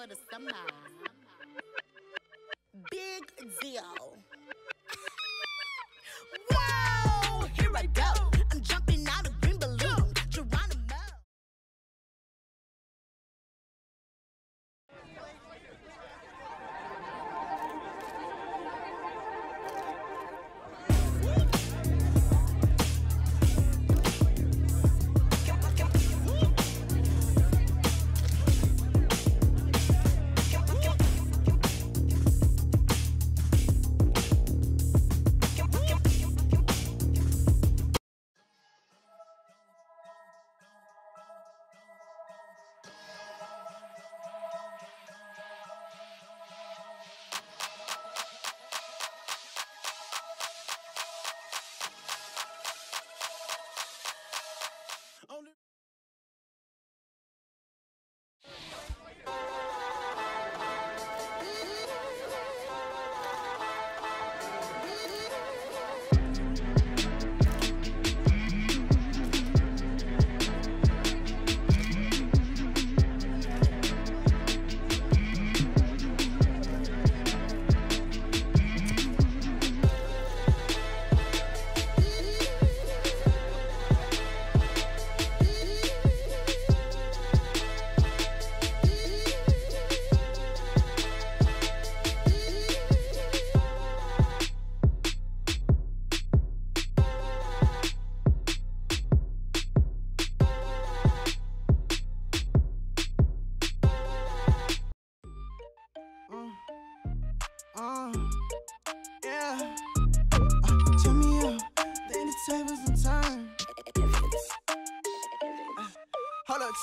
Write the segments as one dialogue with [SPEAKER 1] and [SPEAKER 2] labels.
[SPEAKER 1] for the summer. Big deal. Whoa, here I go. I'm jumping out of green balloon. Geronimo.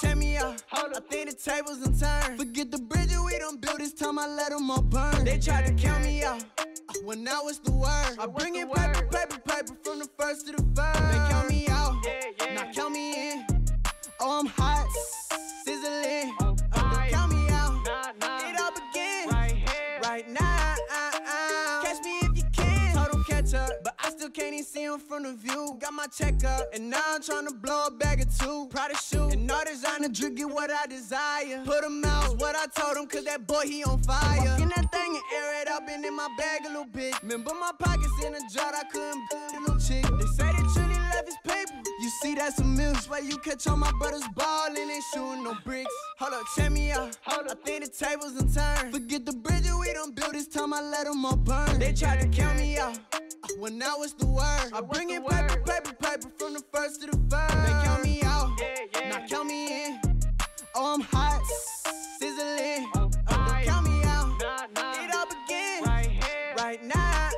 [SPEAKER 2] Check me out, I think the tables done turned. Forget the bridges we done built, this time I let them all burn. They tried to count me out, when now it's the word. I bring in paper, paper, paper from the first to the third. They count me out, now count me in. Oh, I'm hot, sizzling. Don't count me out, it all begin right now. Catch me if you can. Told them catch up, but I still can't even see them from the view. Got my check up, and now I'm trying to blow a bag of two. Proud of shoe, and all designer drip, get what I desire. Put him out, is what I told him, cause that boy, he on fire. Walk in that thing and air it up, and in my bag a little bit. Remember my pockets in a jar, I couldn't build a little chick. They say that Trinity left his paper. You see, that's a milk. Where you catch all my brothers ballin', ain't shooting no bricks. Hold up, check me out. I think the tables done turned. Forget the bridges we done built, this time I let them all burn. They tried to count me out, when now it's the word. I bring in paper, paper, paper from the first to the third. They count me out, now count me in. Oh, I'm hot, sizzling. Don't count me out, it all begin right now.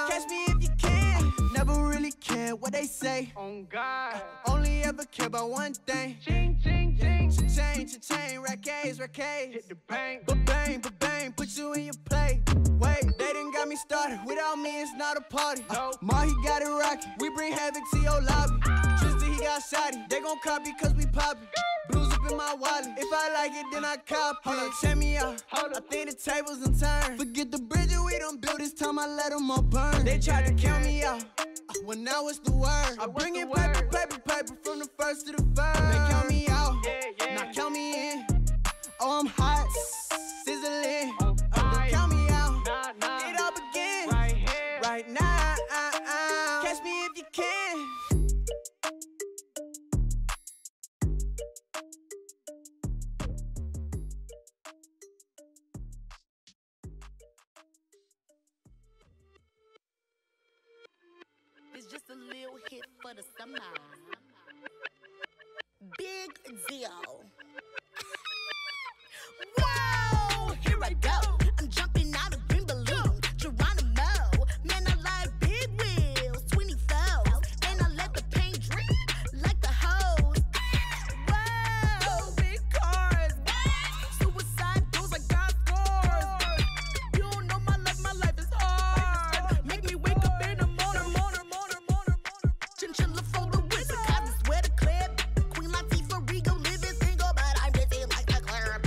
[SPEAKER 2] Catch me if you can. Never really care what they say.
[SPEAKER 3] On God,
[SPEAKER 2] only ever care about one thing.
[SPEAKER 3] ching, ching, ching.
[SPEAKER 2] Cha-chain, rackets.
[SPEAKER 3] Hit the bank.
[SPEAKER 2] Ba-bang, put you in your play. Wait, they done got me started. Without me, it's not a party. Ma, he got it rockin'. We bring havoc to your lobby. Tristan, he got shotty. They gon' copy cause we poppin'. Blues up in my wallet. If I like it, then I cop it. Hold up, check me out. I think the tables done turned. Forget the bridges we done built, this time I let them all burn. They tried to count me out, when now it's the word. I bring in paper, paper, paper from the first to the third. They count me out, now count me in. Oh, I'm hot, sizzling. Don't count me out, it all begin right now. Catch me if you can.
[SPEAKER 1] It's just a little hit for the summer. Big deal. Whoa, here I go. I'm jumping out of green balloon. Geronimo, man, I like big wheels, 24s, and I let the paint drip like the hose. Whoa, big cars, suicide doors, I got scores. You don't know my life is hard. Make me wake up in the morning. Chinchilla for the wizard, cause I swear to clip. Queen Latifah, Rigo, living single, but I'm busy like the club.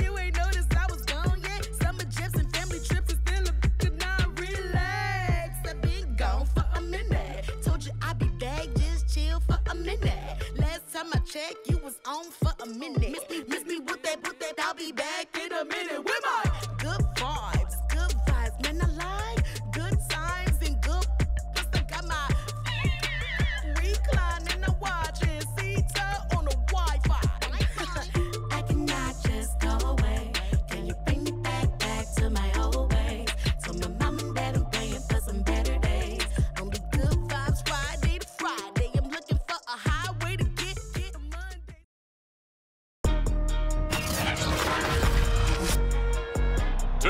[SPEAKER 1] You ain't noticed I was gone yet. Summer trips and family trips is still a bitch and I relax. I've been gone for a minute. Told you I'd be back, just chill for a minute. Last time I checked, you was on for a minute. Miss me with that, I'll be back.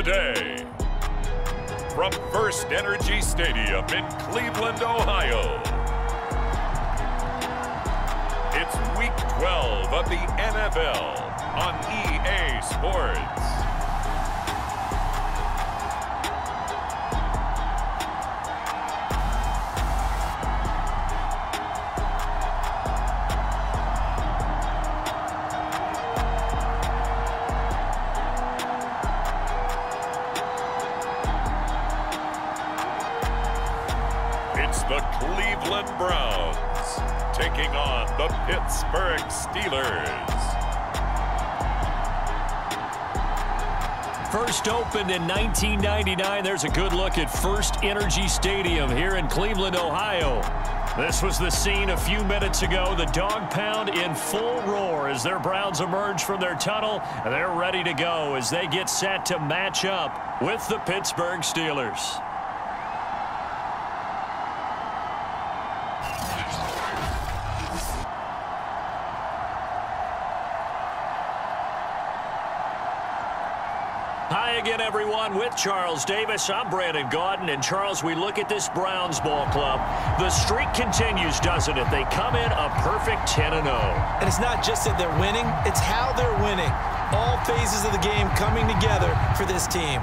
[SPEAKER 4] today. From First Energy Stadium in Cleveland, Ohio, it's Week 12 of the NFL on EA Sports. It's the Cleveland Browns taking on the Pittsburgh Steelers.
[SPEAKER 5] First opened in 1999. There's a good look at First Energy Stadium here in Cleveland, Ohio. This was the scene a few minutes ago. The dog pound in full roar as their Browns emerge from their tunnel, and they're ready to go as they get set to match up with the Pittsburgh Steelers. Hi again, everyone. With Charles Davis, I'm Brandon Gaudin. And, Charles, we look at this Browns ball club. The streak continues, doesn't it? They come in a perfect 10-0.
[SPEAKER 6] And it's not just that they're winning, it's how they're winning. All phases of the game coming together for this team.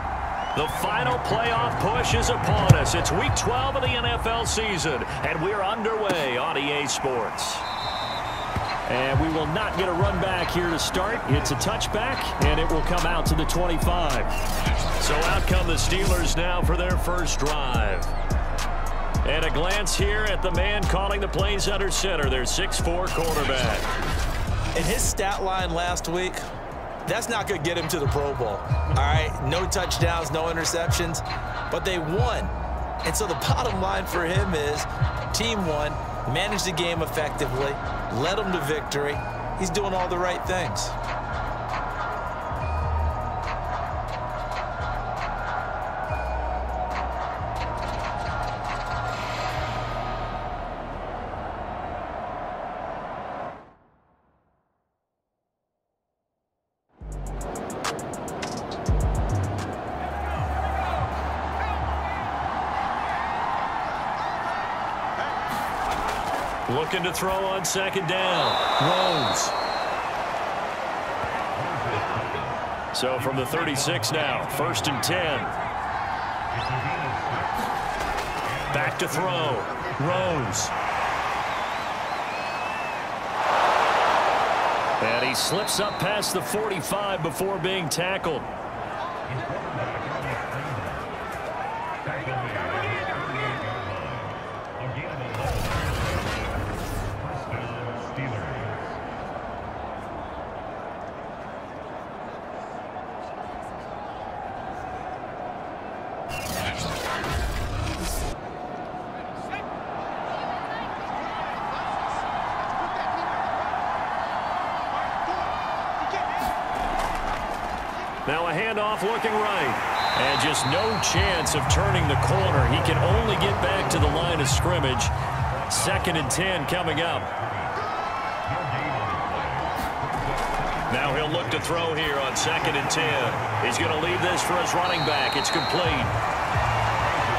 [SPEAKER 5] The final playoff push is upon us. It's Week 12 of the NFL season, and we're underway on EA Sports. And we will not get a run back here to start. It's a touchback, and it will come out to the 25. So out come the Steelers now for their first drive. And a glance here at the man calling the plays under center, their 6'4" quarterback.
[SPEAKER 6] And his stat line last week, that's not going to get him to the Pro Bowl. All right, no touchdowns, no interceptions, but they won. And so the bottom line for him is team won, managed the game effectively, led them to victory. He's doing all the right things.
[SPEAKER 5] Looking to throw on second down. Rose. So from the 36 now, 1st and 10. Back to throw. Rose. And he slips up past the 45 before being tackled. Now a handoff looking right. And just no chance of turning the corner. He can only get back to the line of scrimmage. 2nd and 10 coming up. Now he'll look to throw here on 2nd and 10. He's going to leave this for his running back. It's complete.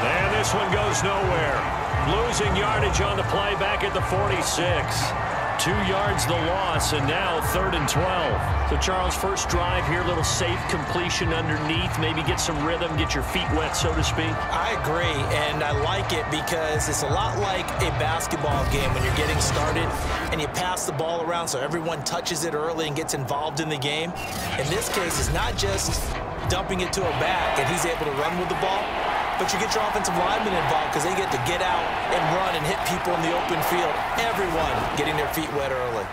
[SPEAKER 5] And this one goes nowhere. Losing yardage on the play back at the 46. 2 yards the loss, and now 3rd and 12. So, Charles, first drive here, little safe completion underneath, maybe get some rhythm, get your feet wet, so to speak.
[SPEAKER 6] I agree, and I like it because it's a lot like a basketball game when you're getting started and you pass the ball around so everyone touches it early and gets involved in the game. In this case, it's not just dumping it to a back and he's able to run with the ball, but you get your offensive linemen involved because they get to get out and run and hit people in the open field. Everyone getting their feet wet early.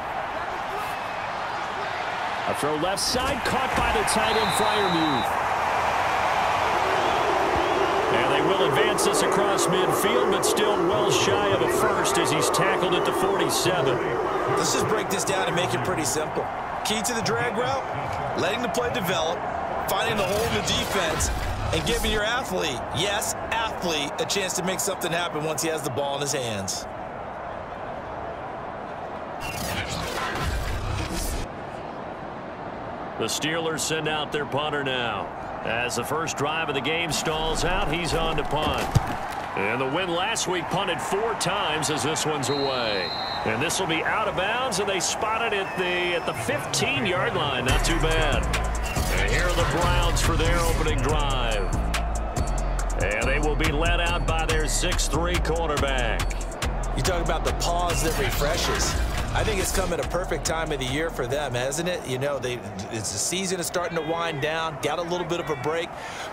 [SPEAKER 5] A throw left side, caught by the tight end, Freiermuth. And they will advance this across midfield, but still well shy of a first as he's tackled at the 47.
[SPEAKER 6] Let's just break this down and make it pretty simple. Key to the drag route, letting the play develop, finding the hole in the defense, and giving your athlete, yes, athlete, a chance to make something happen once he has the ball in his hands.
[SPEAKER 5] The Steelers send out their punter now. As the first drive of the game stalls out, he's on to punt. And the win last week punted 4 times as this one's away. And this will be out of bounds, and they spot it at the 15-yard line. Not too bad. And here are the Browns for their opening drive. And they will be led out by their 6'3" quarterback.
[SPEAKER 6] You talk about the pause that refreshes. I think it's come at a perfect time of the year for them, hasn't it? You know, the season is starting to wind down, got a little bit of a break.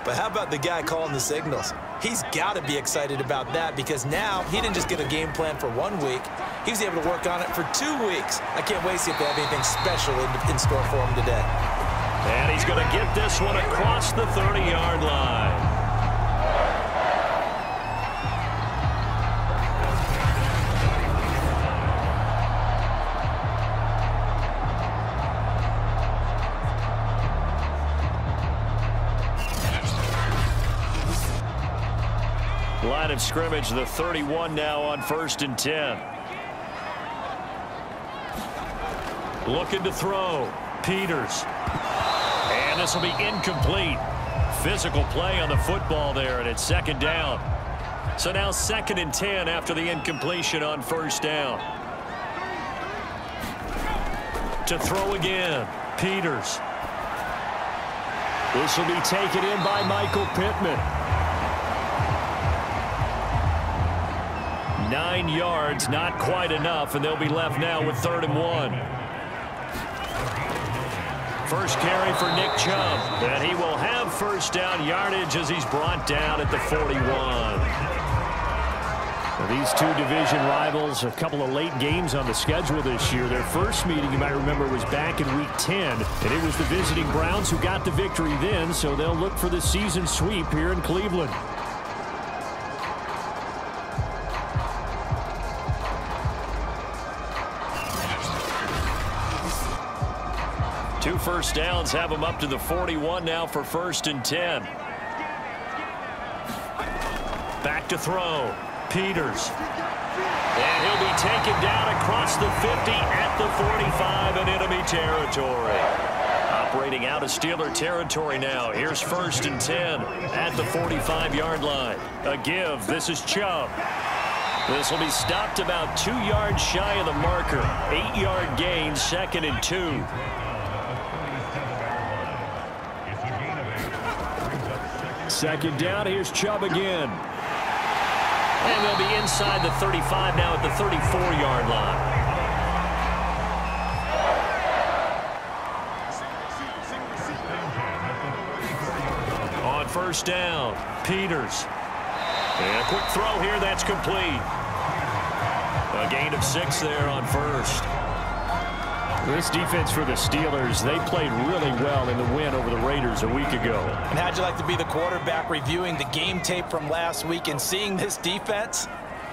[SPEAKER 6] But how about the guy calling the signals? He's got to be excited about that because now he didn't just get a game plan for 1 week. He was able to work on it for 2 weeks. I can't wait to see if they have anything special in store for him today.
[SPEAKER 5] And he's going to get this one across the 30-yard line. Line of scrimmage, the 31 now on 1st and 10. Looking to throw. Peters. And this will be incomplete. Physical play on the football there, and it's 2nd down. So now 2nd and 10 after the incompletion on 1st down. To throw again. Peters. This will be taken in by Michael Pittman. 9 yards, not quite enough, and they'll be left now with 3rd and 1. First carry for Nick Chubb, and he will have 1st down yardage as he's brought down at the 41. Now, these two division rivals, a couple of late games on the schedule this year. Their first meeting, you might remember, was back in Week 10, and it was the visiting Browns who got the victory then, so they'll look for the season sweep here in Cleveland. 2 first downs have him up to the 41 now for 1st and 10. Back to throw. Peters. And he'll be taken down across the 50 at the 45 in enemy territory. Operating out of Steeler territory now. Here's 1st and 10 at the 45-yard line. A give. This is Chubb. This will be stopped about 2 yards shy of the marker. 8-yard gain, 2nd and 2. Second down, here's Chubb again. And they'll be inside the 35 now at the 34-yard line. On 1st down, Peters. And a quick throw here, that's complete. A gain of 6 there on 1st. This defense for the Steelers, they played really well in the win over the Raiders a week ago.
[SPEAKER 6] And how'd you like to be the quarterback reviewing the game tape from last week and seeing this defense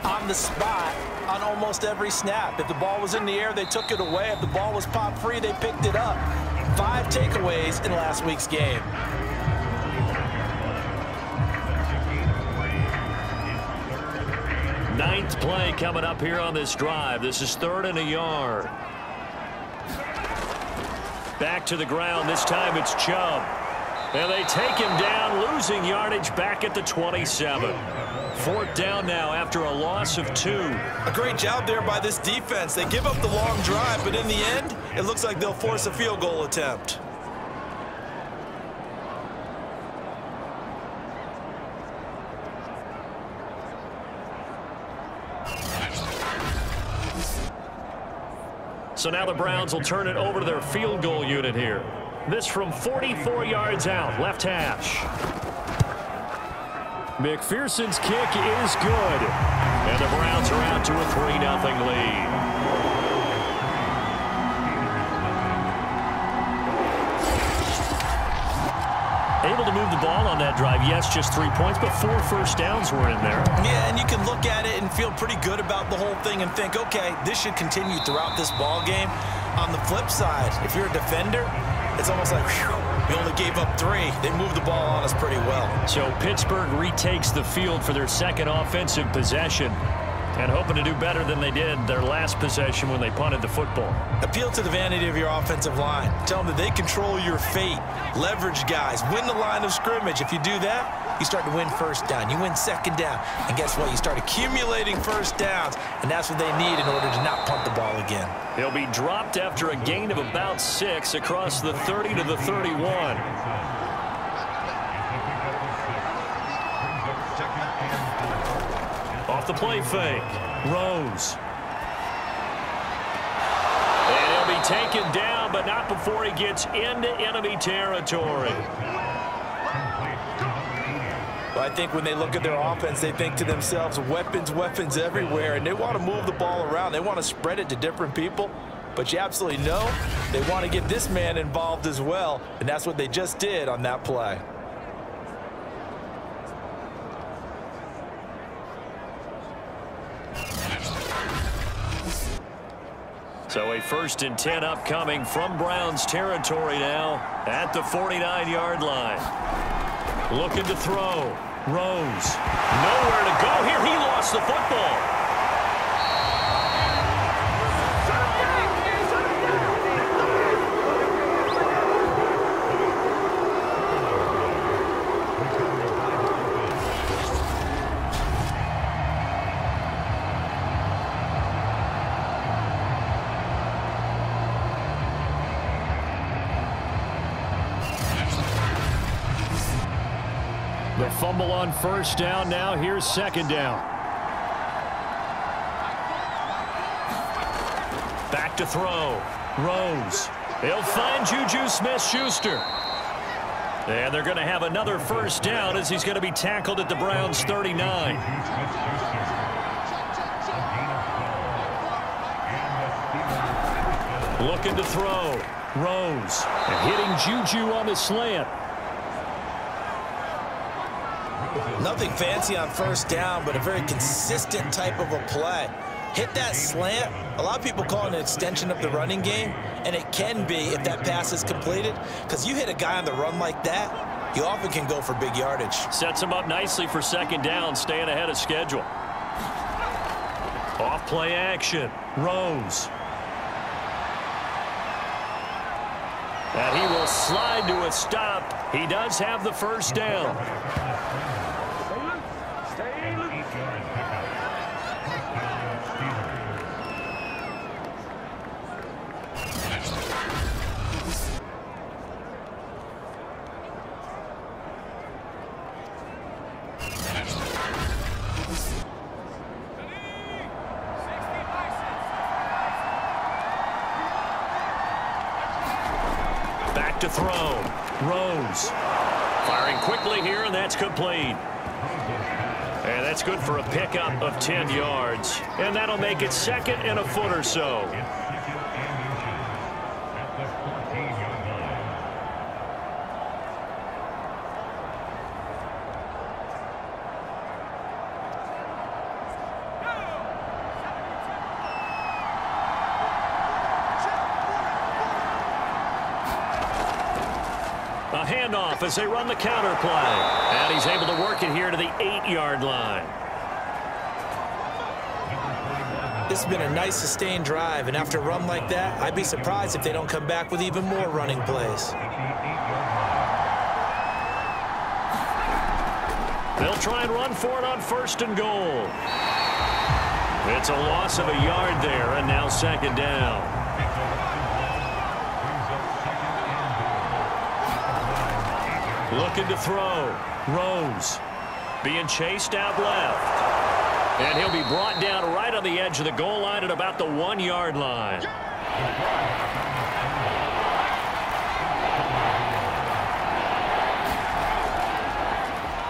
[SPEAKER 6] on the spot on almost every snap? If the ball was in the air, they took it away. If the ball was popped free, they picked it up. 5 takeaways in last week's game.
[SPEAKER 5] Ninth play coming up here on this drive. This is 3rd and a yard. Back to the ground. This time it's Chubb. And they take him down, losing yardage back at the 27. 4th down now after a loss of 2.
[SPEAKER 6] A great job there by this defense. They give up the long drive, but in the end, it looks like they'll force a field goal attempt.
[SPEAKER 5] So now the Browns will turn it over to their field goal unit here. This from 44 yards out, left hash. McPherson's kick is good. And the Browns are out to a 3-0 lead. Able to move the ball on that drive. Yes, just 3 points, but 4 first downs were in there.
[SPEAKER 6] Yeah, and you can look at it and feel pretty good about the whole thing and think, okay, this should continue throughout this ball game. On the flip side, if you're a defender, it's almost like, whew, we only gave up 3. They moved the ball on us pretty well.
[SPEAKER 5] So Pittsburgh retakes the field for their second offensive possession. And hoping to do better than they did their last possession when they punted the football.
[SPEAKER 6] Appeal to the vanity of your offensive line. Tell them that they control your fate. Leverage guys. Win the line of scrimmage. If you do that, you start to win first down. You win second down. And guess what? You start accumulating first downs. And that's what they need in order to not punt the ball again.
[SPEAKER 5] He'll be dropped after a gain of about 6 across the 30 to the 31. Off the play fake. Rose. And he'll be taken down, but not before he gets into enemy territory.
[SPEAKER 6] Well, I think when they look at their offense, they think to themselves, weapons, weapons everywhere, and they want to move the ball around. They want to spread it to different people. But you absolutely know they want to get this man involved as well, and that's what they just did on that play.
[SPEAKER 5] So a 1st and 10 upcoming from Browns territory now at the 49-yard line. Looking to throw. Rose. Nowhere to go here. He lost the football. The fumble on 1st down. Now here's 2nd down. Back to throw. Rose. He'll find Juju Smith-Schuster. And they're going to have another 1st down as he's going to be tackled at the Browns' 39. Looking to throw. Rose. And hitting Juju on the slant.
[SPEAKER 6] Nothing fancy on 1st down, but a very consistent type of a play. Hit that slant. A lot of people call it an extension of the running game, and it can be if that pass is completed, because you hit a guy on the run like that, you often can go for big yardage.
[SPEAKER 5] Sets him up nicely for 2nd down, staying ahead of schedule. Off play action. Rose. And he will slide to a stop. He does have the 1st down. To throw. Rose. Firing quickly here, and that's complete. And that's good for a pickup of 10 yards. And that'll make it 2nd and a foot or so. A handoff as they run the counter play. And he's able to work it here to the 8-yard line.
[SPEAKER 6] This has been a nice sustained drive, and after a run like that, I'd be surprised if they don't come back with even more running plays.
[SPEAKER 5] They'll try and run for it on 1st and goal. It's a loss of a yard there, and now 2nd down. Looking to throw. Rose. Being chased out left. And he'll be brought down right on the edge of the goal line at about the 1-yard line.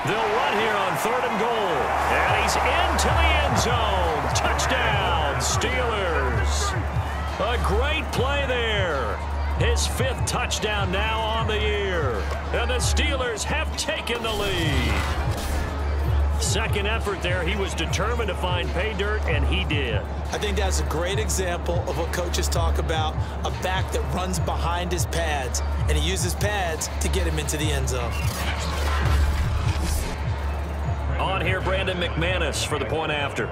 [SPEAKER 5] They'll run here on 3rd and goal. And he's into the end zone. Touchdown, Steelers. A great play there. His 5th touchdown now on the year. And the Steelers have taken the lead. 2nd effort there. He was determined to find pay dirt, and he did.
[SPEAKER 6] I think that's a great example of what coaches talk about, a back that runs behind his pads, and he uses pads to get him into the end zone.
[SPEAKER 5] On here, Brandon McManus for the point after.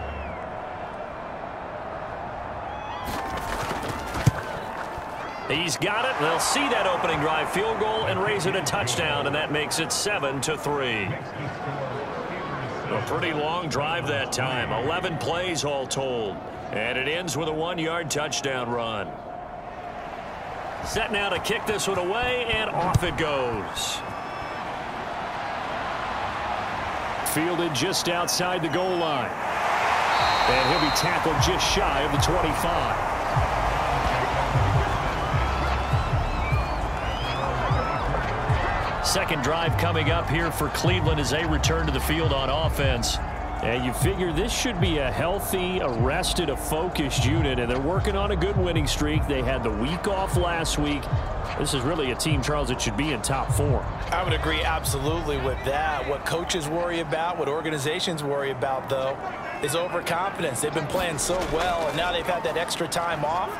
[SPEAKER 5] He's got it. They'll see that opening drive field goal and raise it a touchdown, and that makes it 7-3. A pretty long drive that time. 11 plays all told. And it ends with a 1-yard touchdown run. Set now to kick this one away, and off it goes. Fielded just outside the goal line. And he'll be tackled just shy of the 25. Second drive coming up here for Cleveland as they return to the field on offense. And you figure this should be a healthy, a rested, a focused unit, and they're working on a good winning streak. They had the week off last week. This is really a team, Charles, that should be in top form.
[SPEAKER 6] I would agree absolutely with that. What coaches worry about, what organizations worry about, though, is overconfidence. They've been playing so well, and now they've had that extra time off.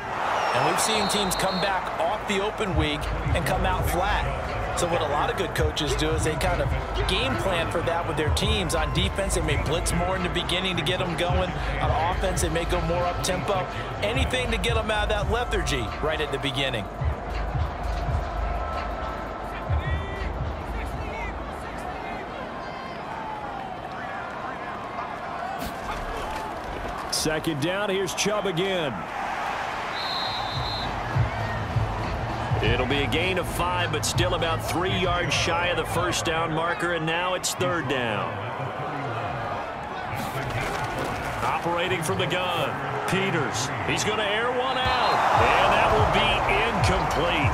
[SPEAKER 6] And we've seen teams come back off the open week and come out flat. So what a lot of good coaches do is they kind of game plan for that with their teams. On defense, they may blitz more in the beginning to get them going. On offense, they may go more up-tempo. Anything to get them out of that lethargy right at the beginning.
[SPEAKER 5] Second down, here's Chubb again. It'll be a gain of 5, but still about 3 yards shy of the first down marker, and now it's third down. Operating from the gun, Peters. He's going to air one out, and that will be incomplete.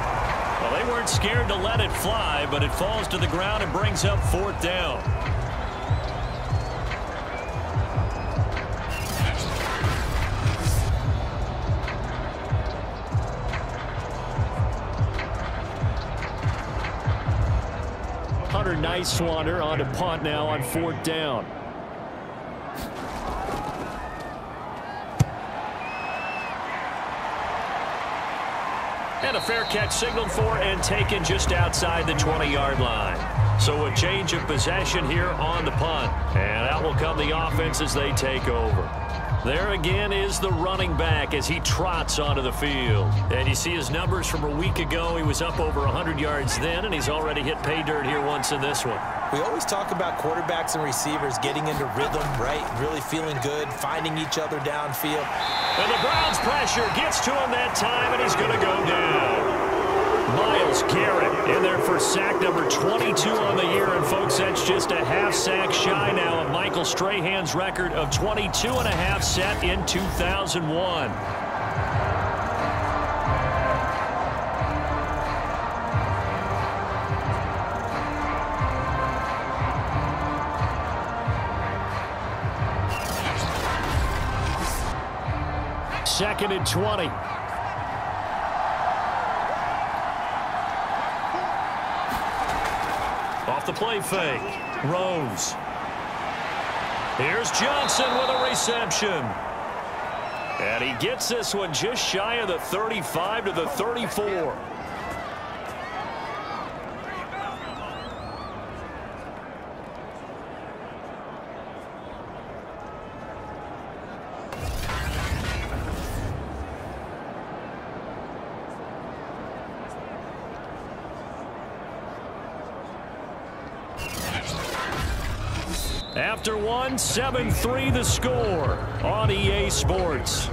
[SPEAKER 5] Well, they weren't scared to let it fly, but it falls to the ground and brings up fourth down. Hunter Nice-Swander on to punt now on fourth down. And a fair catch signaled for and taken just outside the 20-yard line. So a change of possession here on the punt. And out will come the offense as they take over. There again is the running back as he trots onto the field. And you see his numbers from a week ago. He was up over 100 yards then, and he's already hit pay dirt here once in this one.
[SPEAKER 6] We always talk about quarterbacks and receivers getting into rhythm, right? Really feeling good, finding each other downfield.
[SPEAKER 5] And the Browns' pressure gets to him that time, and he's going to go down. Myles Garrett in there for sack number 22 on the year. And, folks, that's just a half sack shy now of Michael Strahan's record of 22.5 set in 2001. Second and 20. Off the play fake. Rose. Here's Johnson with a reception. And he gets this one just shy of the 35 to the 34. After one, 7-3 the score on EA Sports.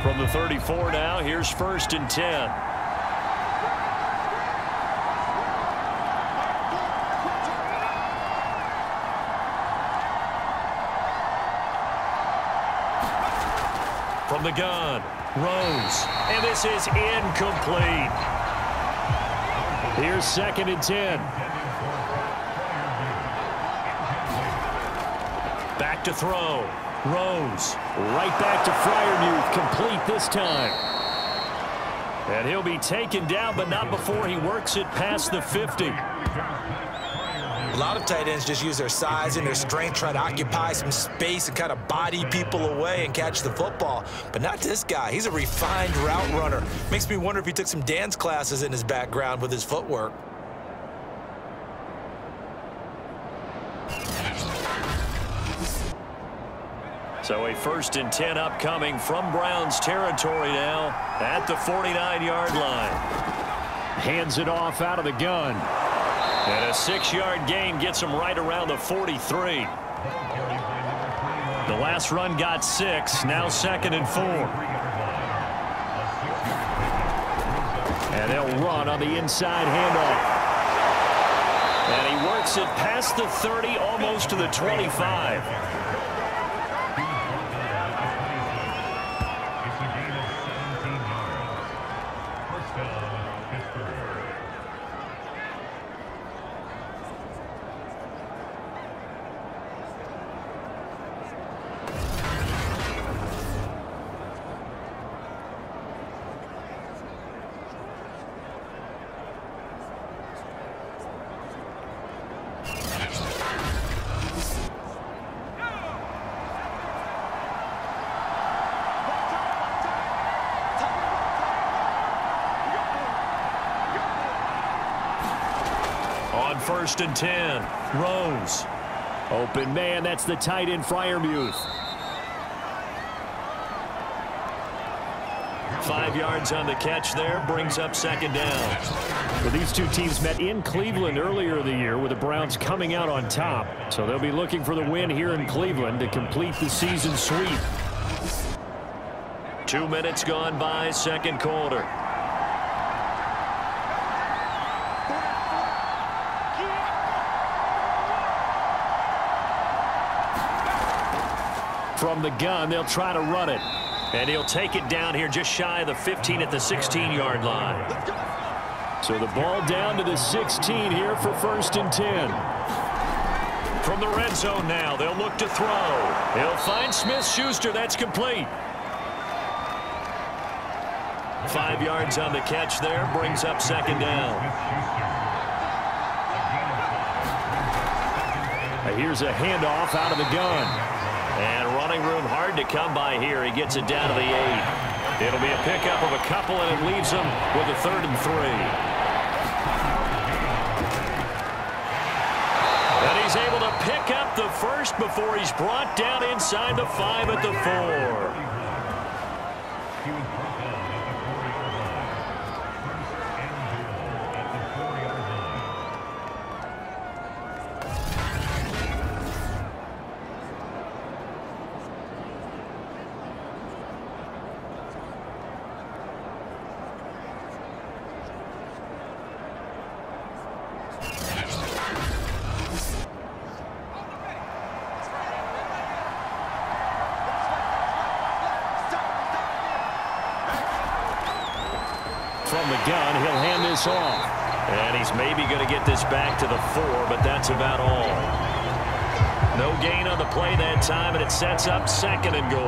[SPEAKER 5] From the 34 now, here's first and 10. From the gun, Rose, and this is incomplete. Here's second and 10. Back to throw. Rose. Right back to Freiermuth. Complete this time. And he'll be taken down, but not before he works it past the 50.
[SPEAKER 6] A lot of tight ends just use their size and their strength, try to occupy some space and kind of body people away and catch the football. But not this guy. He's a refined route runner. Makes me wonder if he took some dance classes in his background with his footwork.
[SPEAKER 5] So a 1st and 10 upcoming from Browns territory now at the 49-yard line.
[SPEAKER 7] Hands it off out of the gun.
[SPEAKER 5] And a 6-yard gain gets him right around the 43. The last run got 6, now 2nd and 4.
[SPEAKER 7] And they'll run on the inside handoff.
[SPEAKER 5] And he works it past the 30, almost to the 25. On 1st and 10, Rose.
[SPEAKER 7] Open man, that's the tight end, Freiermuth.
[SPEAKER 5] 5 yards on the catch there, brings up 2nd down.
[SPEAKER 7] Well, these two teams met in Cleveland earlier in the year with the Browns coming out on top. So they'll be looking for the win here in Cleveland to complete the season sweep.
[SPEAKER 5] 2 minutes gone by, 2nd quarter.
[SPEAKER 7] From the gun, they'll try to run it.
[SPEAKER 5] And he'll take it down here just shy of the 15 at the 16-yard line.
[SPEAKER 7] So the ball down to the 16 here for 1st and 10.
[SPEAKER 5] From the red zone now, they'll look to throw. He'll find Smith-Schuster. That's complete. 5 yards on the catch there, brings up 2nd down.
[SPEAKER 7] Here's a handoff out of the gun.
[SPEAKER 5] And running room hard to come by here. He gets it down to the 8. It'll be a pickup of a couple, and it leaves him with a 3rd and 3. And he's able to pick up the 1st before he's brought down inside the 5 at the 4.
[SPEAKER 7] From the gun, he'll hand this off.
[SPEAKER 5] And he's maybe going to get this back to the 4, but that's about all. No gain on the play that time, and it sets up 2nd and goal.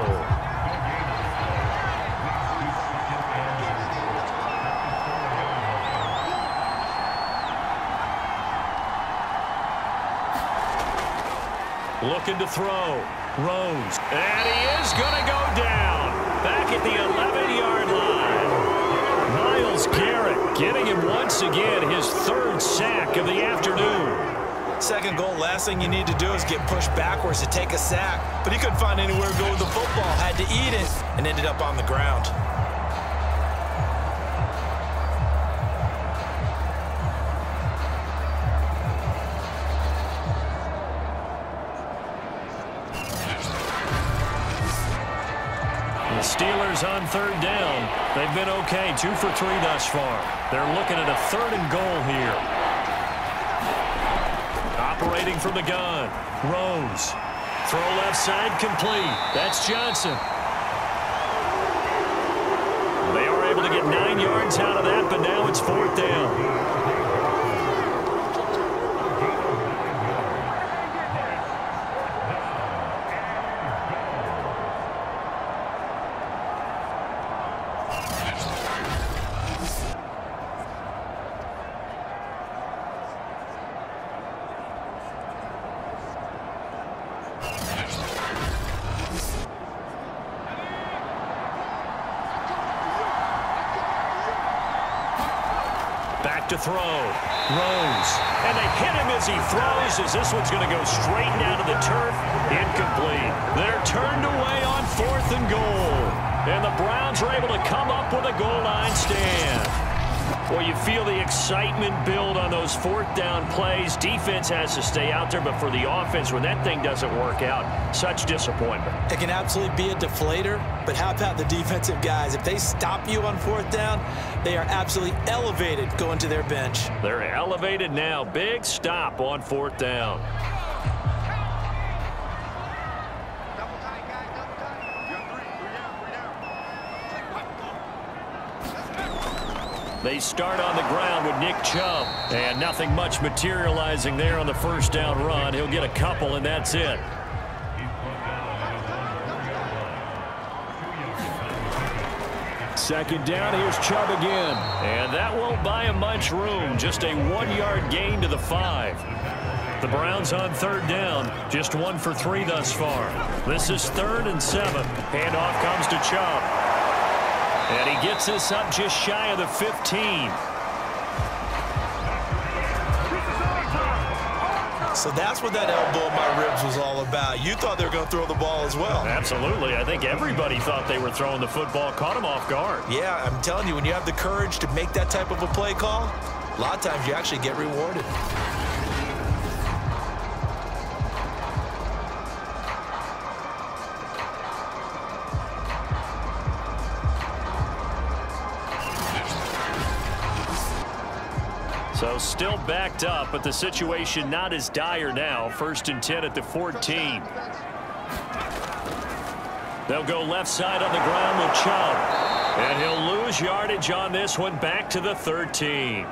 [SPEAKER 5] Looking to throw. Rose. And he is going to go down. Back at the 11-yard line. Myles Garrett getting him once again his 3rd sack of the afternoon.
[SPEAKER 6] 2nd goal, last thing you need to do is get pushed backwards to take a sack. But he couldn't find anywhere to go with the football. Had to eat it and ended up on the ground.
[SPEAKER 5] Steelers on 3rd down. They've been okay, 2 for 3 thus far. They're looking at a 3rd and goal here. Operating from the gun. Rose. Throw left side complete. That's Johnson. They are able to get 9 yards out of that, but now it's 4th down. Back to throw. Rose. And they hit him as he throws, as this one's going to go straight down to the turf. Incomplete. They're turned away on 4th and goal. And the Browns are able to come up with a goal line stand. Well, you feel the excitement build on those 4th down plays. Defense has to stay out there, but for the offense, when that thing doesn't work out, such disappointment.
[SPEAKER 6] It can absolutely be a deflator, but how about the defensive guys? If they stop you on 4th down, they are absolutely elevated going to their bench.
[SPEAKER 5] They're elevated now. Big stop on 4th down. They start on the ground with Nick Chubb. And nothing much materializing there on the 1st down run. He'll get a couple, and that's it.
[SPEAKER 7] Second down, here's Chubb again.
[SPEAKER 5] And that won't buy him much room. Just a 1-yard gain to the 5. The Browns on 3rd down. Just 1 for 3 thus far. This is 3rd and 7. Handoff comes to Chubb. And he gets this up just shy of the 15.
[SPEAKER 6] So that's what that elbow in my ribs was all about. You thought they were going to throw the ball as well.
[SPEAKER 5] Absolutely. I think everybody thought they were throwing the football. Caught him off guard.
[SPEAKER 6] Yeah, I'm telling you, when you have the courage to make that type of a play call, a lot of times you actually get rewarded.
[SPEAKER 5] So still backed up, but the situation not as dire now. 1st and 10 at the 14. They'll go left side on the ground with Chubb. And he'll lose yardage on this one, back to the 13.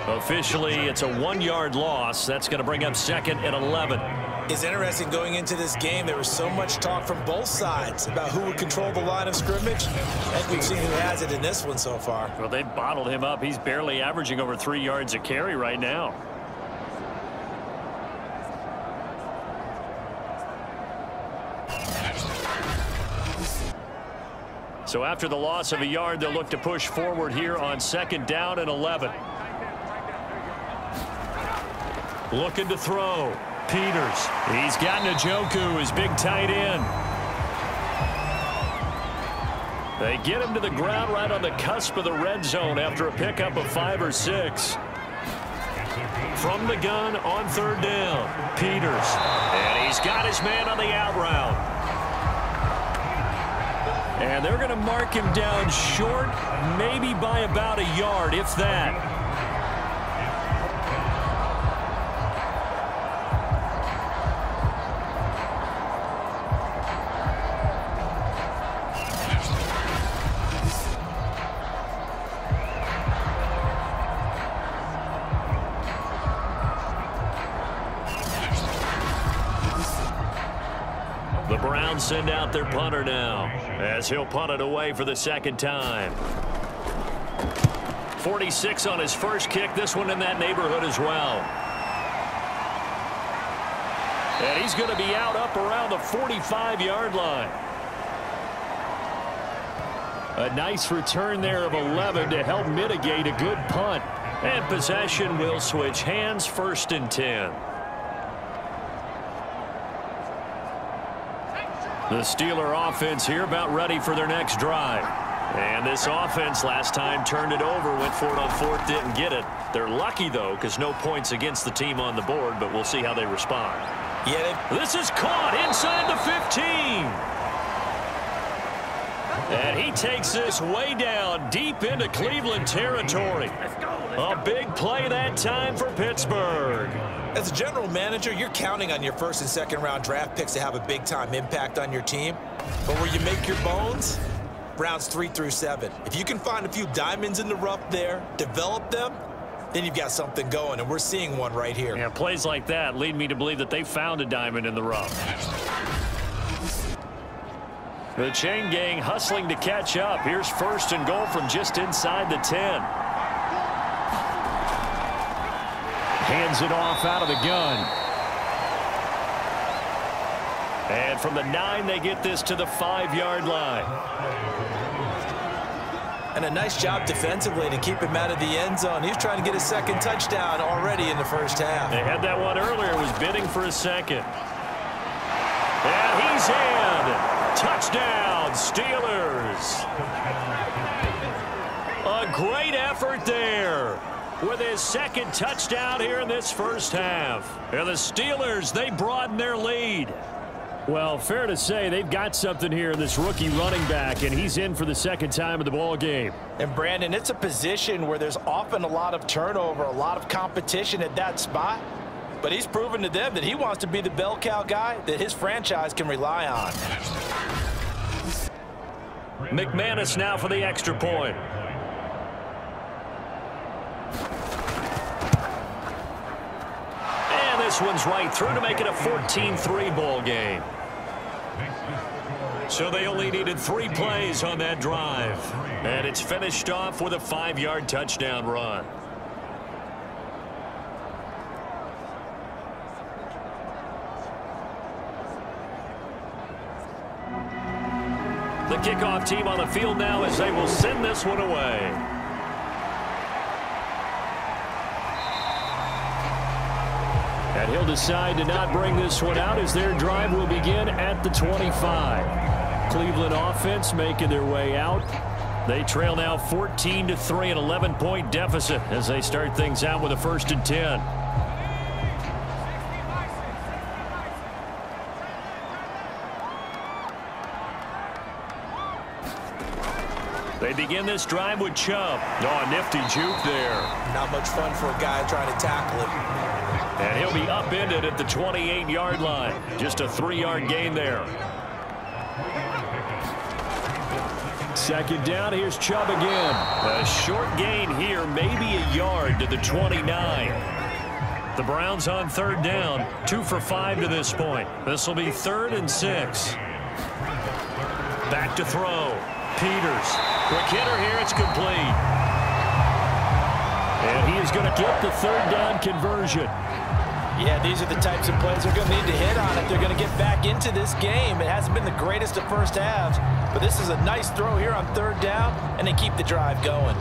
[SPEAKER 5] Officially, it's a 1-yard loss. That's going to bring up 2nd and 11.
[SPEAKER 6] It's interesting going into this game. There was so much talk from both sides about who would control the line of scrimmage. I think we've seen who has it in this one so far.
[SPEAKER 5] Well, they bottled him up. He's barely averaging over 3 yards a carry right now. So after the loss of a yard, they'll look to push forward here on 2nd down and 11. Looking to throw. Peters. He's got Njoku, his big tight end. They get him to the ground right on the cusp of the red zone after a pickup of 5 or 6. From the gun on 3rd down. Peters. And he's got his man on the out route. And they're going to mark him down short, maybe by about a yard, if that. The Browns send out their punter now, as he'll punt it away for the 2nd time. 46 on his first kick, this one in that neighborhood as well. And he's going to be out up around the 45-yard line. A nice return there of 11 to help mitigate a good punt. And possession will switch hands, 1st and 10. The Steeler offense here about ready for their next drive. And this offense last time turned it over, went for it on 4th, didn't get it. They're lucky, though, because no points against the team on the board, but we'll see how they respond.
[SPEAKER 6] Yeah,
[SPEAKER 5] this is caught inside the 15. And he takes this way down deep into Cleveland territory. A big play that time for Pittsburgh.
[SPEAKER 6] as a general manager, you're counting on your 1st and 2nd round draft picks to have a big-time impact on your team. But where you make your bones, rounds 3 through 7. If you can find a few diamonds in the rough there, develop them, then you've got something going, and we're seeing one right here.
[SPEAKER 5] Yeah, plays like that lead me to believe that they found a diamond in the rough. The chain gang hustling to catch up. Here's 1st and goal from just inside the 10.
[SPEAKER 7] Hands it off out of the gun.
[SPEAKER 5] And from the 9, they get this to the 5-yard line.
[SPEAKER 6] And a nice job defensively to keep him out of the end zone. He was trying to get his second touchdown already in the first half.
[SPEAKER 7] They had that one earlier, was bidding for a second. And he's in. Touchdown, Steelers. A great effort there with his second touchdown here in this first half. And the Steelers, they broaden their lead. Well, fair to say they've got something here in this rookie running back, and he's in for the second time of the ball game.
[SPEAKER 6] And, Brandon, it's a position where there's often a lot of turnover, a lot of competition at that spot. But he's proven to them that he wants to be the bell cow guy that his franchise can rely on.
[SPEAKER 5] McManus now for the extra point. And this one's right through to make it a 14-3 ball game. So they only needed 3 plays on that drive. And it's finished off with a 5-yard touchdown run. The kickoff team on the field now as they will send this one away.
[SPEAKER 7] And he'll decide to not bring this one out as their drive will begin at the 25. Cleveland offense making their way out. They trail now 14-3, an 11-point deficit as they start things out with a 1st and 10. They begin this drive with Chubb. Oh, a nifty juke there.
[SPEAKER 6] Not much fun for a guy trying to tackle him.
[SPEAKER 7] And he'll be upended at the 28-yard line. Just a 3-yard gain there. 2nd down, here's Chubb again. A short gain here, maybe a yard to the 29. The Browns on 3rd down, 2 for 5 to this point. This will be 3rd and 6. Back to throw. Peters. Quick hitter here, it's complete. And he is going to get the 3rd down conversion.
[SPEAKER 6] Yeah, these are the types of plays they're going to need to hit on if they're going to get back into this game. It hasn't been the greatest of first halves, but this is a nice throw here on 3rd down, and they keep the drive going.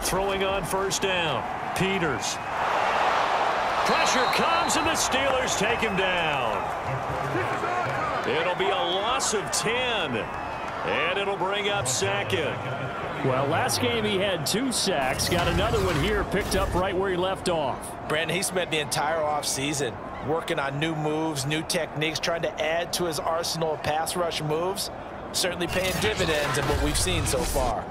[SPEAKER 7] Throwing on 1st down. Peters. Pressure comes, and the Steelers take him down. It'll be a loss of 10, and it'll bring up 2nd. Well, last game he had 2 sacks. Got another one here, picked up right where he left off.
[SPEAKER 6] Brandon, he spent the entire offseason working on new moves, new techniques, trying to add to his arsenal of pass rush moves. Certainly paying dividends in what we've seen so far.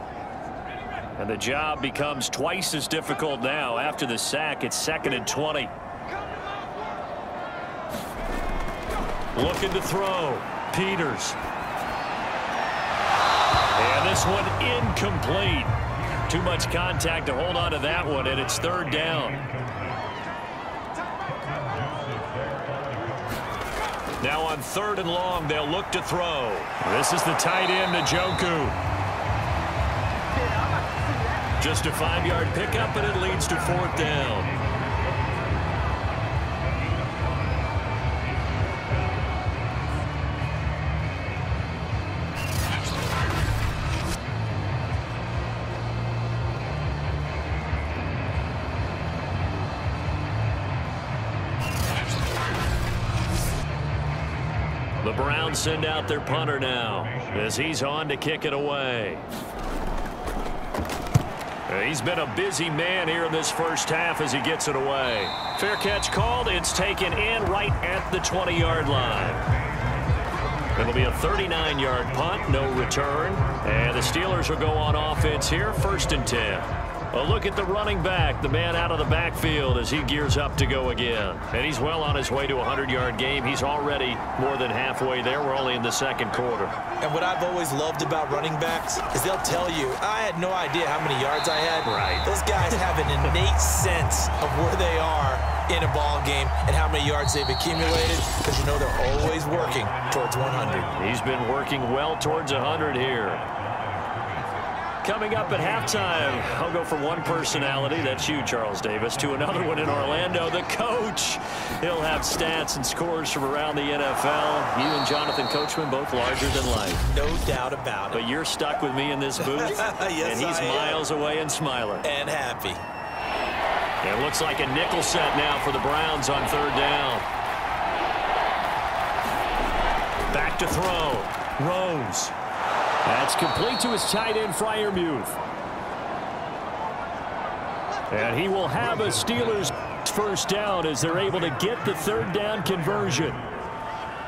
[SPEAKER 7] And the job becomes twice as difficult now. After the sack, it's 2nd and 20. Looking to throw. Peters. And this one incomplete. Too much contact to hold on to that one, and it's 3rd down. Now on 3rd and long, they'll look to throw. This is the tight end, Njoku. Just a 5-yard pickup, and it leads to 4th down. The Browns send out their punter now as he's on to kick it away. He's been a busy man here in this first half as he gets it away. Fair catch called. It's taken in right at the 20-yard line. It'll be a 39-yard punt, no return. And the Steelers will go on offense here, 1st and 10. A look at the running back, the man out of the backfield as he gears up to go again. And he's well on his way to a 100-yard game. He's already more than halfway there. We're only in the 2nd quarter.
[SPEAKER 6] And what I've always loved about running backs is they'll tell you, I had no idea how many yards I had.
[SPEAKER 7] Right.
[SPEAKER 6] Those guys have an innate sense of where they are in a ball game and how many yards they've accumulated, because you know they're always working towards 100.
[SPEAKER 7] He's been working well towards 100 here.
[SPEAKER 5] Coming up at halftime, I'll go from one personality, that's you, Charles Davis, to another one in Orlando, the coach. He'll have stats and scores from around the NFL. You and Jonathan Coachman, both larger than life.
[SPEAKER 6] No doubt about it.
[SPEAKER 5] But you're stuck with me in this booth,
[SPEAKER 6] yes,
[SPEAKER 5] and he's miles away and smiling.
[SPEAKER 6] And happy.
[SPEAKER 5] It looks like a nickel set now for the Browns on third down. Back to throw. Rose. That's complete to his tight end, Freiermuth. And he will have a Steelers first down as they're able to get the third down conversion.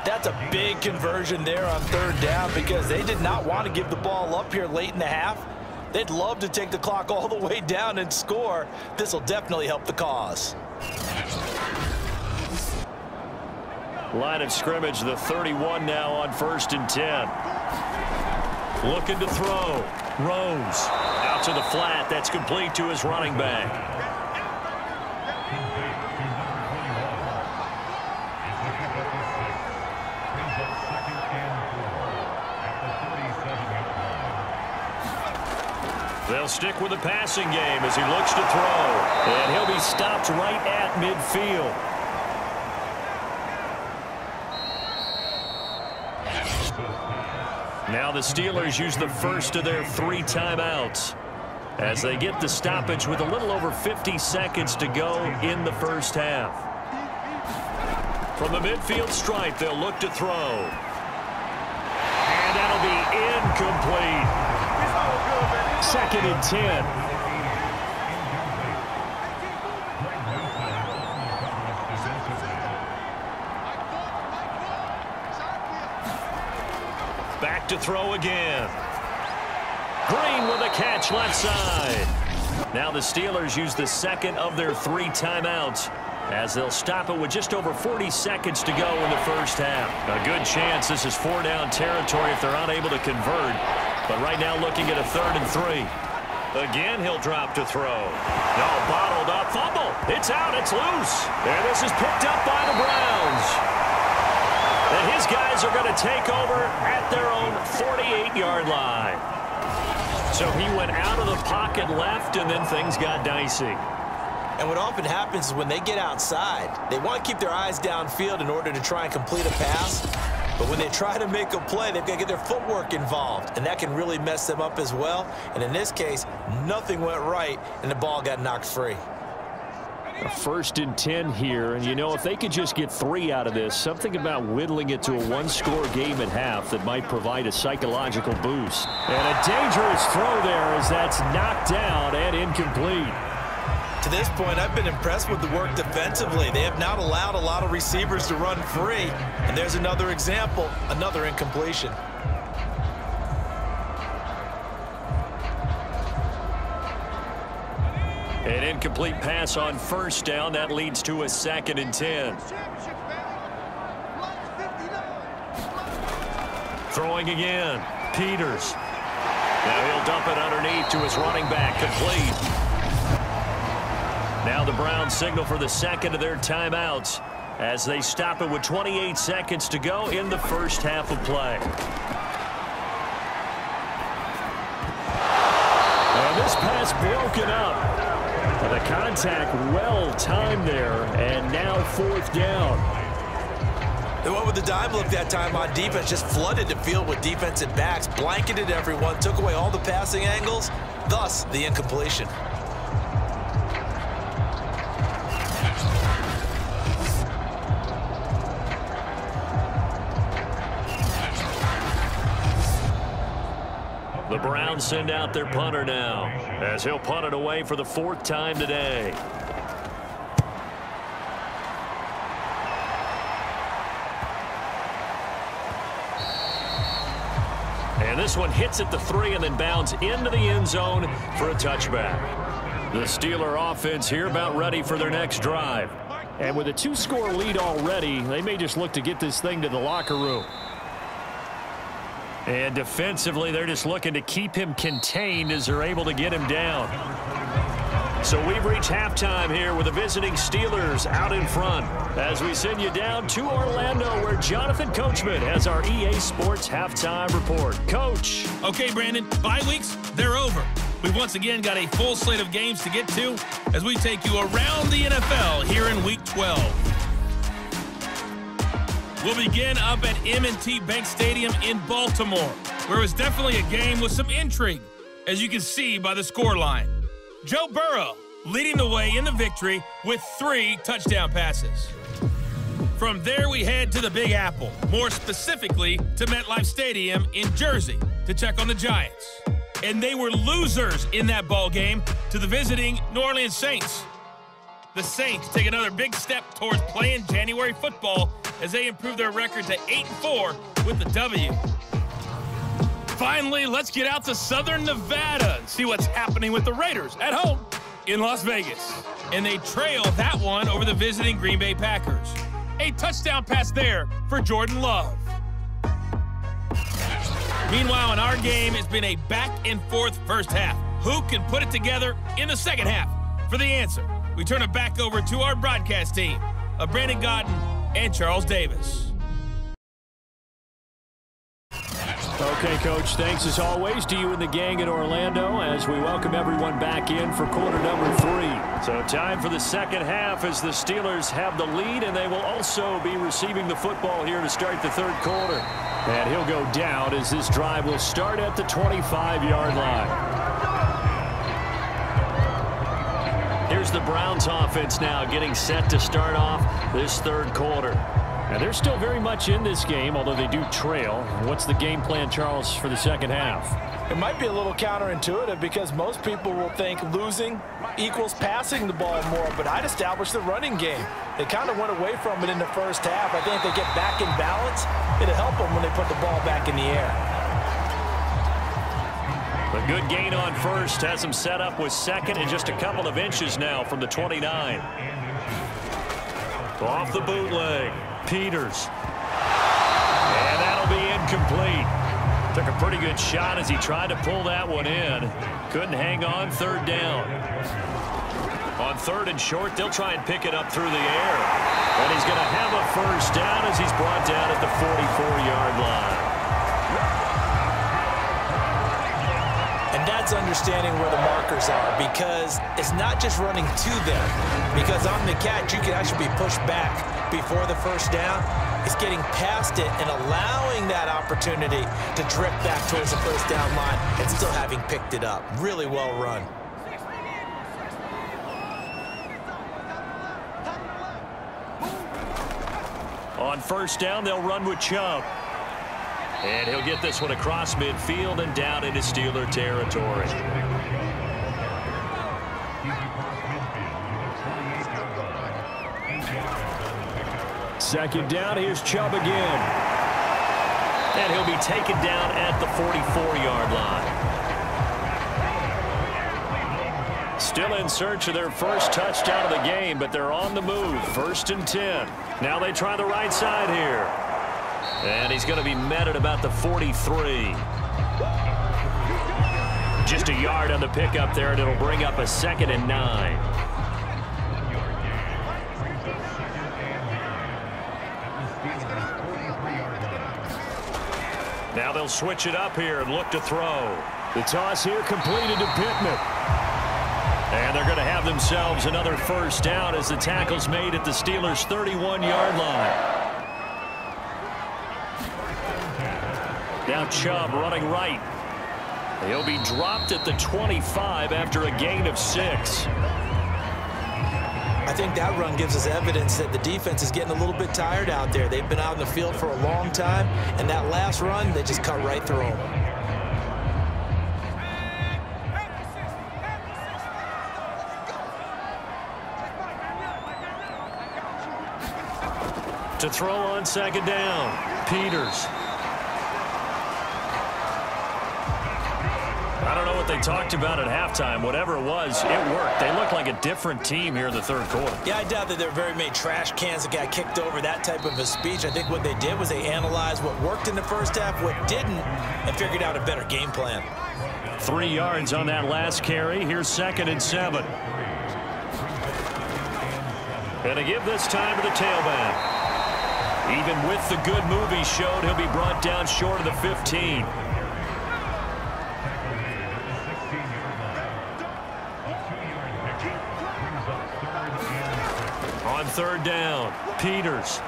[SPEAKER 6] That's a big conversion there on third down because they did not want to give the ball up here late in the half. They'd love to take the clock all the way down and score. This will definitely help the cause.
[SPEAKER 5] Line of scrimmage, the 31 now on 1st and 10. Looking to throw. Rose. Out to the flat. That's complete to his running back. They'll stick with the passing game as he looks to throw. And he'll be stopped right at midfield. Now the Steelers use the first of their 3 timeouts as they get the stoppage with a little over 50 seconds to go in the first half. From the midfield stripe, they'll look to throw. And that'll be incomplete. 2nd and 10. Back to throw again. Green with a catch left side. Now the Steelers use the second of their 3 timeouts as they'll stop it with just over 40 seconds to go in the first half. A good chance this is 4-down territory if they're unable to convert. But right now looking at a 3rd and 3. Again, he'll drop to throw. No, bottled up. Fumble. It's out. It's loose. And this is picked up by the Browns. And his guys are going to take over at their own 48-yard line. So he went out of the pocket left, and then things got dicey.
[SPEAKER 6] And what often happens is when they get outside, they want to keep their eyes downfield in order to try and complete a pass. But when they try to make a play, they've got to get their footwork involved, and that can really mess them up as well. And in this case, nothing went right, and the ball got knocked free.
[SPEAKER 5] A 1st and 10 here, and you know, if they could just get 3 out of this, something about whittling it to a 1-score game at half that might provide a psychological boost. And a dangerous throw there as that's knocked down and incomplete.
[SPEAKER 6] To this point, I've been impressed with the work defensively. They have not allowed a lot of receivers to run free. And there's another example, another incompletion.
[SPEAKER 5] An incomplete pass on 1st down. That leads to a 2nd and 10. Throwing again. Peters. Now he'll dump it underneath to his running back. Complete. Now the Browns signal for the 2nd of their timeouts as they stop it with 28 seconds to go in the first half of play. And this pass broken up. The contact well timed there, and now 4th down.
[SPEAKER 6] They went with the dime look that time on defense, just flooded the field with defensive backs, blanketed everyone, took away all the passing angles, thus the incompletion.
[SPEAKER 5] The Browns send out their punter now as he'll punt it away for the 4th time today. And this one hits at the 3 and then bounds into the end zone for a touchback. The Steeler offense here about ready for their next drive. And with a 2-score lead already, they may just look to get this thing to the locker room. And defensively, they're just looking to keep him contained as they're able to get him down. So we've reached halftime here with the visiting Steelers out in front as we send you down to Orlando where Jonathan Coachman has our EA Sports halftime report. Coach.
[SPEAKER 8] Okay, Brandon, bye weeks, they're over. We've once again got a full slate of games to get to as we take you around the NFL here in Week 12. We'll begin up at M&T Bank Stadium in Baltimore, where it was definitely a game with some intrigue, as you can see by the scoreline. Joe Burrow leading the way in the victory with 3 touchdown passes. From there, we head to the Big Apple, more specifically to MetLife Stadium in Jersey to check on the Giants. And they were losers in that ball game to the visiting New Orleans Saints. The Saints take another big step towards playing January football as they improve their record to 8-4 with the W. Finally, let's get out to Southern Nevada and see what's happening with the Raiders at home in Las Vegas. And they trail that one over the visiting Green Bay Packers. A touchdown pass there for Jordan Love. Meanwhile, in our game, it's been a back-and-forth first half. Who can put it together in the second half? For the answer, we turn it back over to our broadcast team of Brandon Gaudin and Charles Davis.
[SPEAKER 5] Okay, Coach, thanks as always to you and the gang in Orlando as we welcome everyone back in for quarter number 3. So time for the second half as the Steelers have the lead, and they will also be receiving the football here to start the third quarter. And he'll go down as this drive will start at the 25-yard line. Here's the Browns offense now getting set to start off this third quarter. And they're still very much in this game, although they do trail. What's the game plan, Charles, for the second half?
[SPEAKER 6] It might be a little counterintuitive because most people will think losing equals passing the ball more, but I'd establish the running game. They kind of went away from it in the first half. I think if they get back in balance, it'll help them when they put the ball back in the air.
[SPEAKER 5] A good gain on first has them set up with second and just a couple of inches now from the 29. Off the bootleg, Peters. And that'll be incomplete. Took a pretty good shot as he tried to pull that one in. Couldn't hang on, third down. On third and short, they'll try and pick it up through the air. And he's going to have a first down as he's brought down at the 44-yard line.
[SPEAKER 6] And that's understanding where the markers are, because it's not just running to them. Because on the catch, you can actually be pushed back before the first down. It's getting past it and allowing that opportunity to drift back towards the first down line and still having picked it up. Really well run.
[SPEAKER 5] On first down, they'll run with Chubb. And he'll get this one across midfield and down into Steeler territory. Second down, here's Chubb again. And he'll be taken down at the 44-yard line. Still in search of their first touchdown of the game, but they're on the move. First and 10. Now they try the right side here. And he's going to be met at about the 43. Just a yard on the pickup there, and it'll bring up a 2nd and 9. Now they'll switch it up here and look to throw. The toss here completed to Pittman. And they're going to have themselves another first down as the tackle's made at the Steelers' 31-yard line. Now Chubb running right. He'll be dropped at the 25 after a gain of 6.
[SPEAKER 6] I think that run gives us evidence that the defense is getting a little bit tired out there. They've been out in the field for a long time, and that last run, they just cut right through them.
[SPEAKER 5] To throw on second down, Peters. I don't know what they talked about at halftime. Whatever it was, it worked. They look like a different team here in the third quarter.
[SPEAKER 6] Yeah, I doubt that there were very many trash cans that got kicked over, that type of a speech. I think what they did was they analyzed what worked in the first half, what didn't, and figured out a better game plan.
[SPEAKER 5] 3 yards on that last carry. Here's 2nd and 7. And to give this time to the tailback. Even with the good move he showed, he'll be brought down short of the 15. On third down, Peters.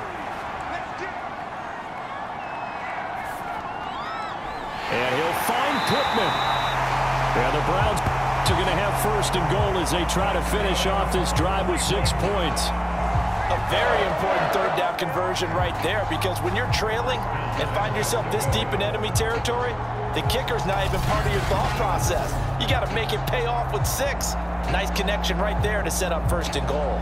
[SPEAKER 5] And he'll find Pittman. Yeah, the Browns are going to have first and goal as they try to finish off this drive with 6 points.
[SPEAKER 6] A very important third down conversion right there, because when you're trailing and find yourself this deep in enemy territory, the kicker's not even part of your thought process. You got to make it pay off with 6. Nice connection right there to set up first and goal.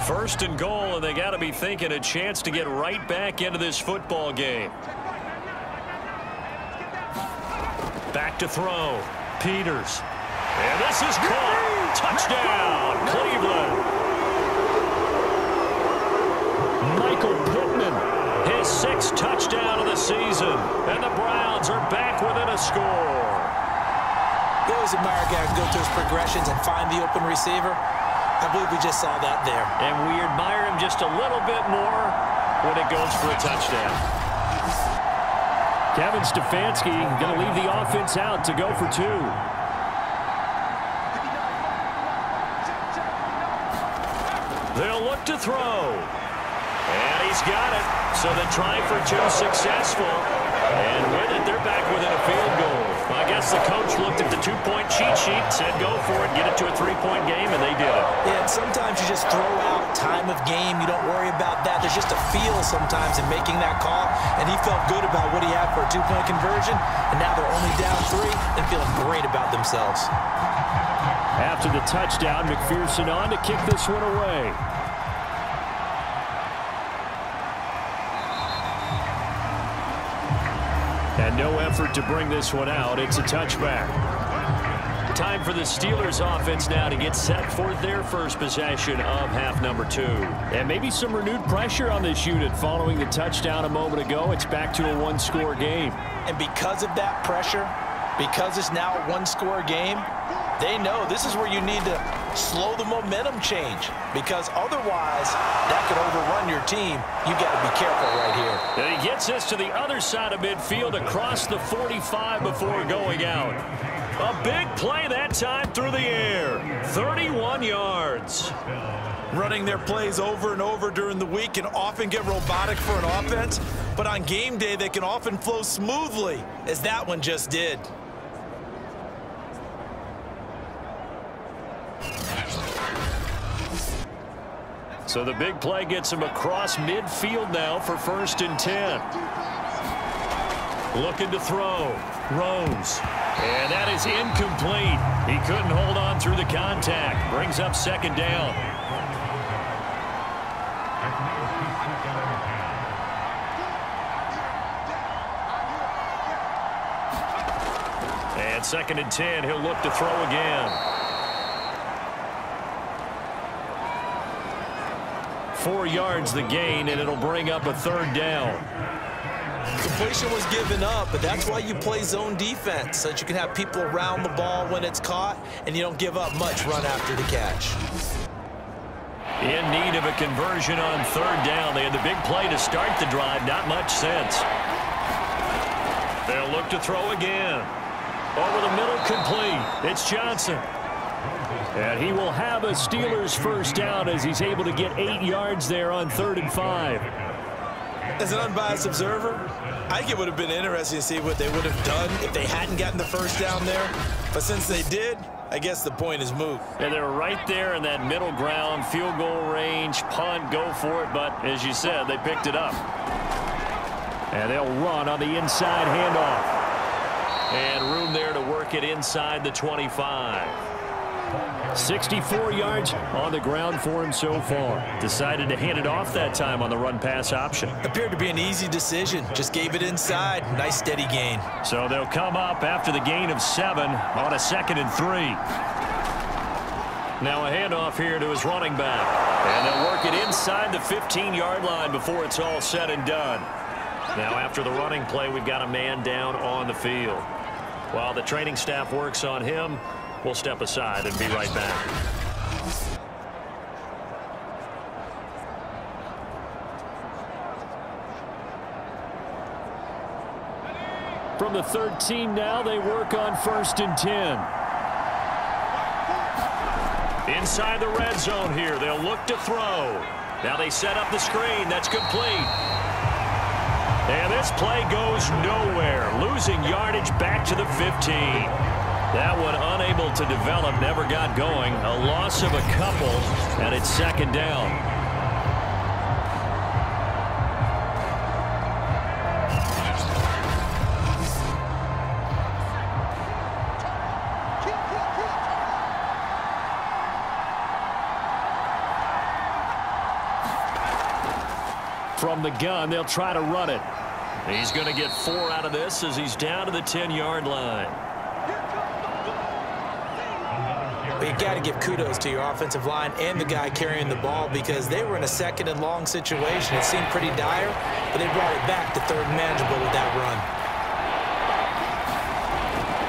[SPEAKER 5] First and goal, and they got to be thinking a chance to get right back into this football game. Back to throw. Peters. And this is caught. Touchdown, Cleveland. Michael Pittman, his 6th touchdown of the season. And the Browns are back within a score.
[SPEAKER 6] He always admire a guy who can go to his progressions and find the open receiver. I believe we just saw that there. And we admire him just a little bit more
[SPEAKER 5] when it goes for a touchdown. Kevin Stefanski going to leave the offense out to go for 2. They'll look to throw. And he's got it. So the try for 2 successful. And with it, they're back within a field goal. I guess the coach looked at the 2-point cheat sheet, said go for it, get it to a 3-point game, and they did it.
[SPEAKER 6] Yeah, and sometimes you just throw out time of game. You don't worry about that. There's just a feel sometimes in making that call, and he felt good about what he had for a 2-point conversion, and now they're only down 3 and feeling great about themselves.
[SPEAKER 5] After the touchdown, McPherson on to kick this one away. And no effort to bring this one out. It's a touchback. Time for the Steelers offense now to get set for their first possession of half number 2. And maybe some renewed pressure on this unit following the touchdown a moment ago. It's back to a 1-score game.
[SPEAKER 6] And because of that pressure, because it's now a 1-score game, they know this is where you need to slow the momentum change, because otherwise that could overrun your team. You got to be careful right here.
[SPEAKER 5] And he gets this to the other side of midfield across the 45 before going out. A big play that time through the air. 31 yards.
[SPEAKER 6] Running their plays over and over during the week can often get robotic for an offense, but on game day they can often flow smoothly, as that one just did.
[SPEAKER 5] So the big play gets him across midfield now for 1st and 10. Looking to throw. Rose. And that is incomplete. He couldn't hold on through the contact. Brings up 2nd down. And 2nd and 10. He'll look to throw again. 4 yards the gain, and it'll bring up a 3rd down.
[SPEAKER 6] Completion was given up, but that's why you play zone defense, so that you can have people around the ball when it's caught, and you don't give up much run after the catch.
[SPEAKER 5] In need of a conversion on 3rd down. They had the big play to start the drive. Not much sense. They'll look to throw again. Over the middle, complete. It's Johnson. And he will have a Steelers 1st down as he's able to get 8 yards there on 3rd and 5.
[SPEAKER 6] As an unbiased observer, I think it would have been interesting to see what they would have done if they hadn't gotten the 1st down there. But since they did, I guess the point is moot.
[SPEAKER 5] And they're right there in that middle ground, field goal range, punt, go for it. But as you said, they picked it up. And they'll run on the inside handoff. And room there to work it inside the 25. 64 yards on the ground for him so far. Decided to hand it off that time on the run-pass option.
[SPEAKER 6] Appeared to be an easy decision. Just gave it inside. Nice steady gain.
[SPEAKER 5] So they'll come up after the gain of 7 on a 2nd and 3. Now a handoff here to his running back. And they'll work it inside the 15-yard line before it's all said and done. Now after the running play, we've got a man down on the field. While the training staff works on him, we'll step aside and be right back.
[SPEAKER 7] From the 13 now, they work on 1st and 10.
[SPEAKER 5] Inside the red zone here, they'll look to throw. Now they set up the screen. That's complete. And this play goes nowhere, losing yardage back to the 15. That one unable to develop, never got going. A loss of a couple, and it's 2nd down.
[SPEAKER 7] From the gun, they'll try to run it.
[SPEAKER 5] He's going to get 4 out of this as he's down to the 10-yard line.
[SPEAKER 6] Well, you got to give kudos to your offensive line and the guy carrying the ball because they were in a 2nd and long situation. It seemed pretty dire, but they brought it back to 3rd and manageable with that run.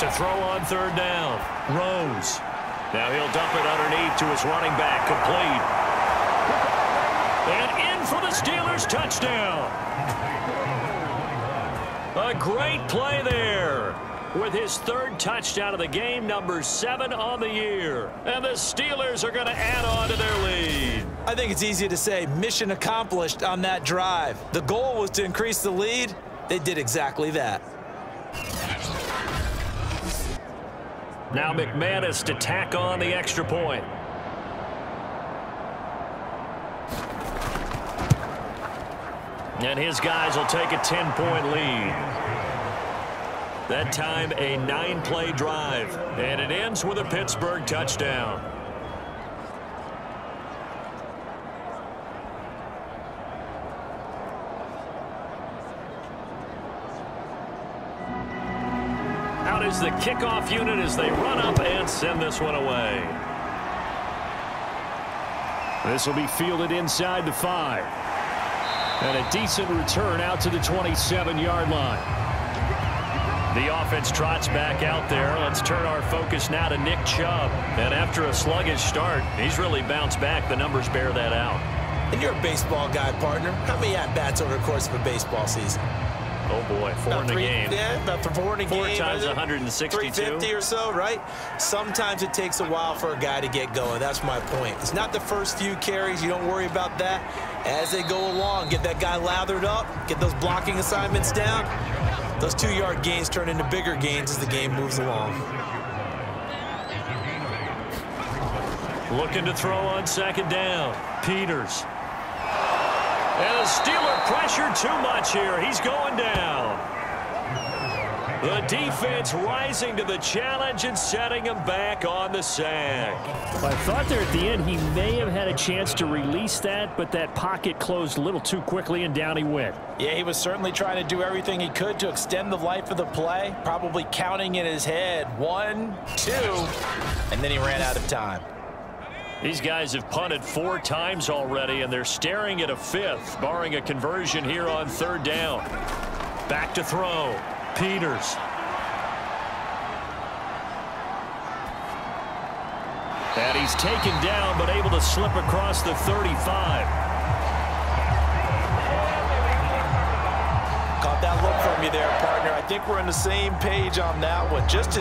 [SPEAKER 5] To throw on 3rd down, Rose. Now he'll dump it underneath to his running back, complete. And in for the Steelers touchdown. A great play there with his 3rd touchdown of the game, number 7 on the year. And the Steelers are going to add on to their lead.
[SPEAKER 6] I think it's easy to say mission accomplished on that drive. The goal was to increase the lead. They did exactly that.
[SPEAKER 5] Now McManus to tack on the extra point. And his guys will take a 10-point lead. That time a 9-play drive. And it ends with a Pittsburgh touchdown. Out is the kickoff unit as they run up and send this one away.
[SPEAKER 7] This will be fielded inside the 5. And a decent return out to the 27-yard line.
[SPEAKER 5] The offense trots back out there. Let's turn our focus now to Nick Chubb. And after a sluggish start, he's really bounced back. The numbers bear that out.
[SPEAKER 6] And you're a baseball guy, partner. How many at-bats over the course of a baseball season?
[SPEAKER 5] Oh, boy, 4 in the game.
[SPEAKER 6] Yeah, about 4 in a game.
[SPEAKER 5] 4 times 162.
[SPEAKER 6] 350 or so, right? Sometimes it takes a while for a guy to get going. That's my point. It's not the first few carries. You don't worry about that. As they go along, get that guy lathered up, get those blocking assignments down. Those 2-yard gains turn into bigger gains as the game moves along.
[SPEAKER 5] Looking to throw on 2nd down. Peters. And the Steeler pressure too much here. He's going down. The defense rising to the challenge and setting him back on the sack.
[SPEAKER 7] I thought there at the end he may have had a chance to release that, but that pocket closed a little too quickly and down he went.
[SPEAKER 9] Yeah, he was certainly trying to do everything he could to extend the life of the play, probably counting in his head 1, 2, and then he ran out of time.
[SPEAKER 5] These guys have punted 4 times already, and they're staring at a 5th, barring a conversion here on 3rd down. Back to throw. Peters. And he's taken down, but able to slip across the 35.
[SPEAKER 9] Caught that look from you there, partner. I think we're on the same page on that one. Just